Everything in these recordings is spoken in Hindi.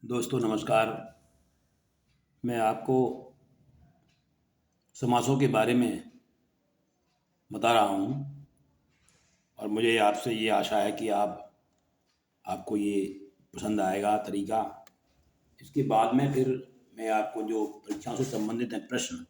दोस्तों नमस्कार। मैं आपको समासों के बारे में बता रहा हूँ और मुझे आपसे ये आशा है कि आपको ये पसंद आएगा तरीका। इसके बाद में फिर मैं आपको जो परीक्षाओं से संबंधित हैं प्रश्न,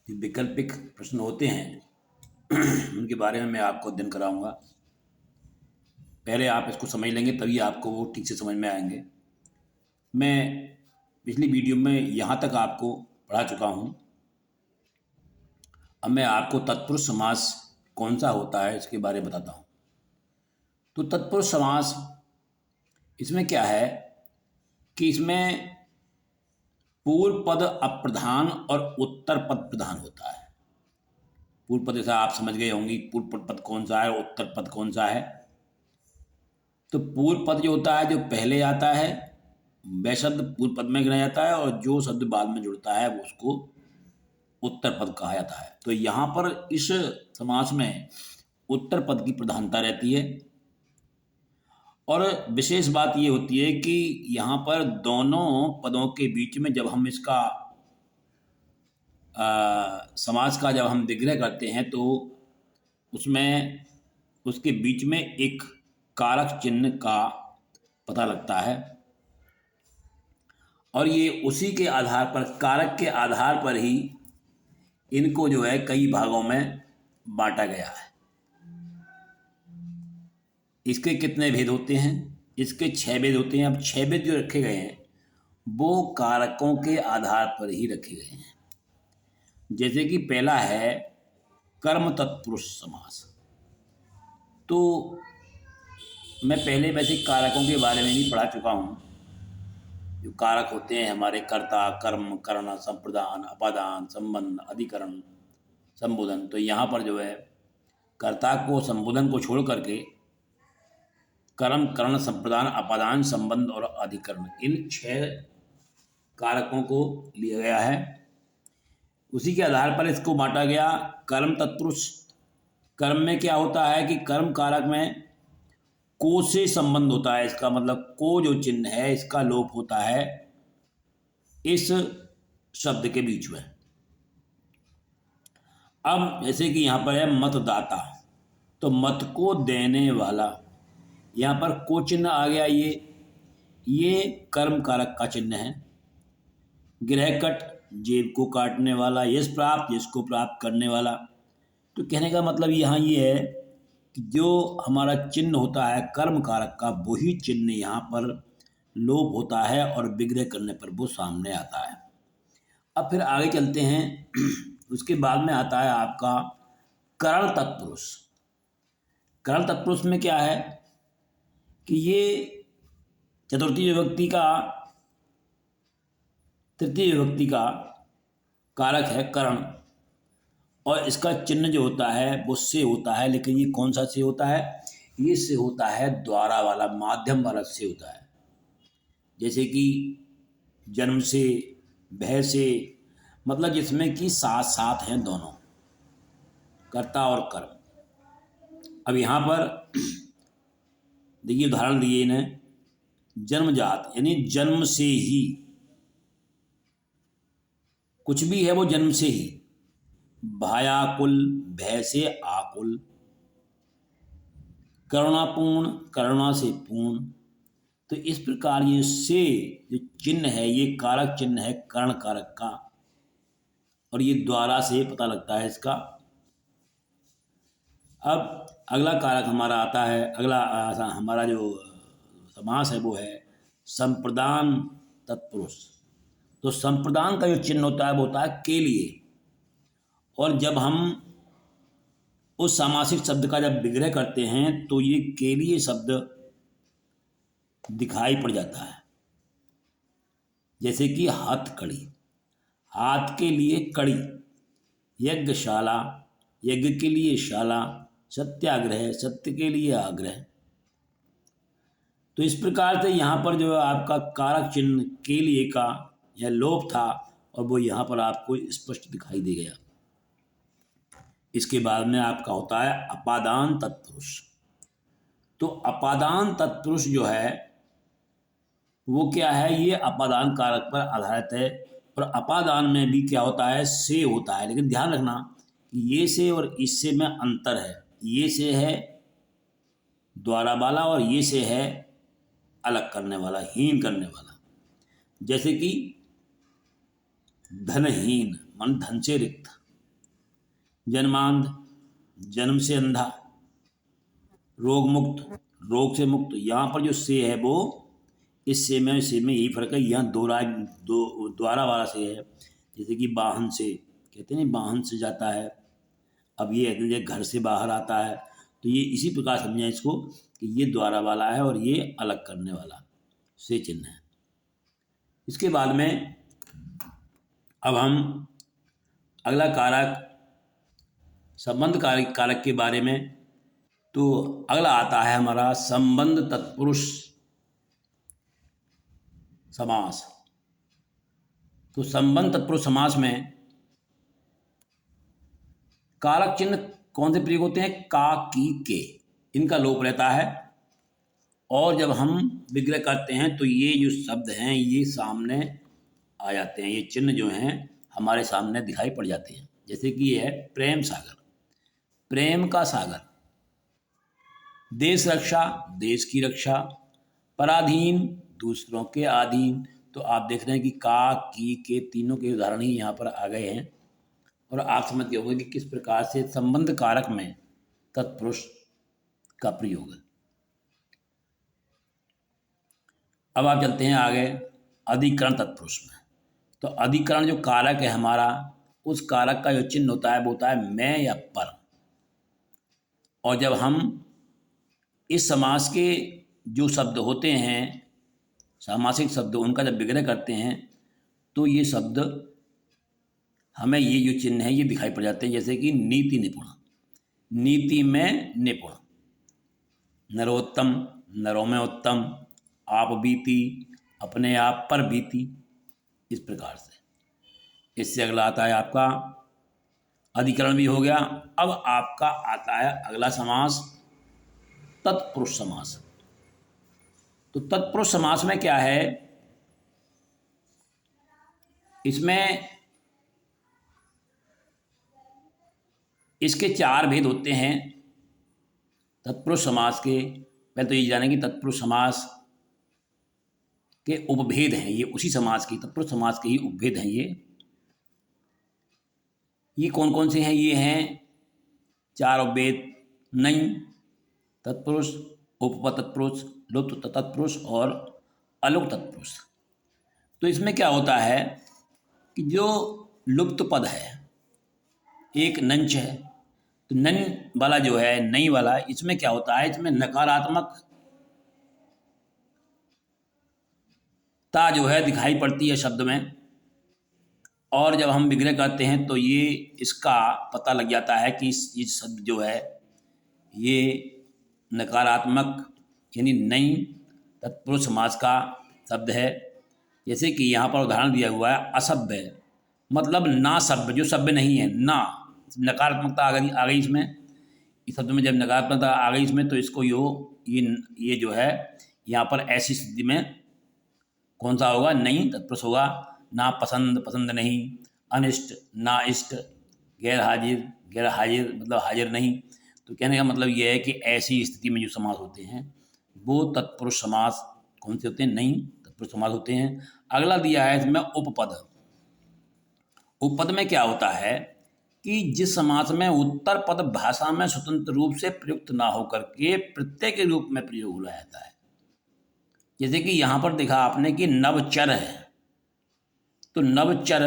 जो वैकल्पिक प्रश्न होते हैं उनके बारे में मैं आपको अध्ययन कराऊंगा। पहले आप इसको समझ लेंगे तभी आपको वो ठीक से समझ में आएंगे। मैं पिछली वीडियो में यहाँ तक आपको पढ़ा चुका हूँ। अब मैं आपको तत्पुरुष समास कौन सा होता है इसके बारे में बताता हूँ। तो तत्पुरुष समास इसमें क्या है कि इसमें पूर्व पद अप्रधान और उत्तर पद प्रधान होता है। पूर्व पद जैसा आप समझ गए होंगे पूर्व पद कौन सा है और उत्तर पद कौन सा है। तो पूर्व पद जो होता है, जो पहले आता है वह शब्द पूर्व पद में गिना जाता है और जो शब्द बाद में जुड़ता है वो उसको उत्तर पद कहा जाता है। तो यहाँ पर इस समास में उत्तर पद की प्रधानता रहती है और विशेष बात ये होती है कि यहाँ पर दोनों पदों के बीच में जब हम इसका समास का जब हम विग्रह करते हैं तो उसमें उसके बीच में एक कारक चिन्ह का पता लगता है और ये उसी के आधार पर, कारक के आधार पर ही इनको जो है कई भागों में बांटा गया है। इसके कितने भेद होते हैं? इसके 6 भेद होते हैं। अब 6 भेद जो रखे गए हैं वो कारकों के आधार पर ही रखे गए हैं। जैसे कि पहला है कर्म तत्पुरुष समास। तो मैं पहले वैसे कारकों के बारे में भी पढ़ा चुका हूँ। जो कारक होते हैं हमारे कर्ता, कर्म, करण, संप्रदान, अपादान, संबंध, अधिकरण, संबोधन। तो यहाँ पर जो है कर्ता को, संबोधन को छोड़ करके कर्म, करण, संप्रदान, अपादान, संबंध और अधिकरण, इन 6 कारकों को लिया गया है। उसी के आधार पर इसको बांटा गया। कर्म तत्पुरुष, कर्म में क्या होता है कि कर्म कारक में को से संबंध होता है। इसका मतलब को जो चिन्ह है इसका लोप होता है इस शब्द के बीच में। अब जैसे कि यहाँ पर है मतदाता, तो मत को देने वाला, यहाँ पर को चिन्ह आ गया। ये कर्म कारक का चिन्ह है। गृहकट, जेब को काटने वाला। यश प्राप्त, जिसको प्राप्त करने वाला। तो कहने का मतलब यहाँ ये है कि जो हमारा चिन्ह होता है कर्म कारक का, वही चिन्ह यहाँ पर लोप होता है और विग्रह करने पर वो सामने आता है। अब फिर आगे चलते हैं। उसके बाद में आता है आपका करण तत्पुरुष। करण तत्पुरुष में क्या है कि ये चतुर्थी विभक्ति का, तृतीय विभक्ति का कारक है करण, और इसका चिन्ह जो होता है वो से होता है। लेकिन ये कौन सा से होता है? ये से होता है द्वारा वाला, माध्यम वाला से होता है। जैसे कि जन्म से, भय से, मतलब जिसमें कि साथ साथ हैं दोनों, कर्ता और कर्म। अब यहाँ पर देखिए उदाहरण दिए इन्हें। जन्मजात यानी जन्म से ही, कुछ भी है वो जन्म से ही। भयाकुल, भय से आकुल। करुणापूर्ण, करुणा से पूर्ण। तो इस प्रकार ये से जो चिन्ह है ये कारक चिन्ह है कर्ण कारक का, और ये द्वारा से पता लगता है इसका। अब अगला कारक हमारा आता है, अगला हमारा जो समास है वो है संप्रदान तत्पुरुष। तो संप्रदान का जो चिन्ह होता है वो होता है के लिए। और जब हम उस सामासिक शब्द का जब विग्रह करते हैं तो ये के लिए शब्द दिखाई पड़ जाता है। जैसे कि हथकड़ी, हाथ के लिए कड़ी। यज्ञशाला, यज्ञ के लिए शाला। सत्याग्रह, सत्य के लिए आग्रह। तो इस प्रकार से यहाँ पर जो है आपका कारक चिन्ह के लिए का यह लोप था और वो यहाँ पर आपको स्पष्ट दिखाई दे गया। इसके बाद में आपका होता है अपादान तत्पुरुष। तो अपादान तत्पुरुष जो है वो क्या है, ये अपादान कारक पर आधारित है। और अपादान में भी क्या होता है, से होता है। लेकिन ध्यान रखना कि ये से और इससे में अंतर है। ये से है द्वारा वाला और ये से है अलग करने वाला, हीन करने वाला। जैसे कि धनहीन मन धन से रिक्त, जन्मांध जन्म से अंधा, रोग मुक्त रोग से मुक्त। यहाँ पर जो से है वो इस से में यही फर्क है। यहाँ द्वारा वाला से है। जैसे कि वाहन से कहते हैं, वाहन से जाता है। अब ये घर से बाहर आता है, तो ये इसी प्रकार समझें इसको कि ये द्वारा वाला है और ये अलग करने वाला से चिन्ह है। इसके बाद में अब हम अगला कारक संबंध कारक के बारे में, तो अगला आता है हमारा संबंध तत्पुरुष समास। तो संबंध तत्पुरुष समास में कारक चिन्ह कौन से प्रयोग होते हैं, का, की, के, इनका लोप रहता है। और जब हम विग्रह करते हैं तो ये जो शब्द हैं ये सामने आ जाते हैं, ये चिन्ह जो हैं हमारे सामने दिखाई पड़ जाते हैं। जैसे कि ये है प्रेम सागर, प्रेम का सागर। देश रक्षा, देश की रक्षा। पराधीन, दूसरों के अधीन। तो आप देख रहे हैं कि का, की, के तीनों के उदाहरण ही यहाँ पर आ गए हैं। और आप समझ गए होंगे कि किस प्रकार से संबंध कारक में तत्पुरुष का प्रयोग है। अब आप चलते हैं आगे अधिकरण तत्पुरुष में। तो अधिकरण जो कारक है हमारा, उस कारक का जो चिन्ह होता है वो होता है मैं या पर। और जब हम इस समास के जो शब्द होते हैं, सामासिक शब्द, उनका जब विग्रह करते हैं तो ये शब्द हमें ये जो चिन्ह है ये दिखाई पड़ जाते हैं। जैसे कि नीति निपुण, नीति में निपुण। नरोत्तम, नरों में उत्तम। आप बीती, अपने आप पर बीती। इस प्रकार से इससे अगला आता है आपका अधिकरण भी हो गया। अब आपका आता है अगला समास तत्पुरुष समास। तो तत्पुरुष समास में क्या है, इसमें इसके चार भेद होते हैं तत्पुरुष समास के। पहले तो ये जानेंगे तत्पुरुष समास के उपभेद हैं, ये उसी समास की, तत्पुरुष समास के ही उपभेद हैं ये कौन कौन से हैं, ये हैं चार उपभेद। नहीं तत्पुरुष, उपपद तत्पुरुष, लुप्त तत्पुरुष और अलुप्त तत्पुरुष। तो इसमें क्या होता है कि जो लुप्त पद है, एक नंच है, तो नन वाला जो है, नहीं वाला, इसमें क्या होता है, इसमें नकारात्मक ता जो है दिखाई पड़ती है शब्द में। और जब हम विग्रह करते हैं तो ये इसका पता लग जाता है कि ये शब्द जो है ये नकारात्मक यानी नहीं तत्पुरुष समास का शब्द है। जैसे कि यहाँ पर उदाहरण दिया हुआ है असभ्य, मतलब ना सभ्य, जो सभ्य नहीं है, ना नकारात्मकता आ गई इसमें। इस शब्द में जब नकारात्मकता आ गई इसमें तो इसको ये जो है यहाँ पर ऐसी स्थिति में कौन सा होगा, नहीं तत्पुरुष होगा। ना पसंद, पसंद नहीं। अनिष्ट, ना इष्ट। गैर हाजिर, गैर हाजिर मतलब हाजिर नहीं। तो कहने का मतलब ये है कि ऐसी स्थिति में जो समास होते हैं वो तत्पुरुष समास कौन से होते हैं, नहीं तत्पुरुष समास होते हैं। अगला दिया है इसमें उपपद। उपपद में क्या होता है कि जिस समास में उत्तर पद भाषा में स्वतंत्र रूप से प्रयुक्त ना होकर के प्रत्यय के रूप में प्रयोग हो जाता है। जैसे कि यहाँ पर देखा आपने कि नवचर है, तो नवचर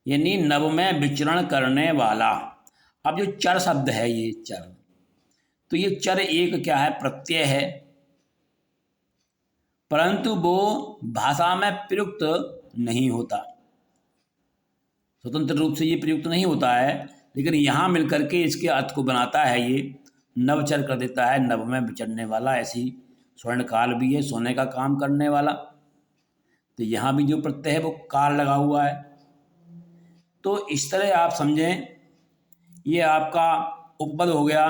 यानी नव में विचरण करने वाला। अब जो चर शब्द है, ये चर, तो ये चर एक क्या है, प्रत्यय है, परंतु वो भाषा में प्रयुक्त नहीं होता, स्वतंत्र रूप से ये प्रयुक्त नहीं होता है। लेकिन यहाँ मिलकर के इसके अर्थ को बनाता है, ये नवचर कर देता है, नव में विचरने वाला। ऐसी स्वर्णकाल भी है, सोने का काम करने वाला। तो यहाँ भी जो प्रत्यय है वो काल लगा हुआ है। तो इस तरह आप समझें, ये आपका उपपद हो गया।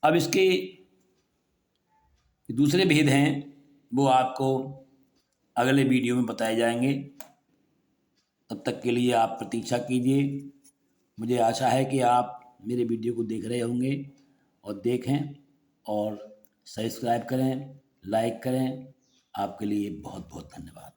अब इसके दूसरे भेद हैं, वो आपको अगले वीडियो में बताए जाएंगे। तब तक के लिए आप प्रतीक्षा कीजिए। मुझे आशा है कि आप मेरे वीडियो को देख रहे होंगे और देखें और सब्सक्राइब करें, लाइक करें। आपके लिए बहुत बहुत धन्यवाद।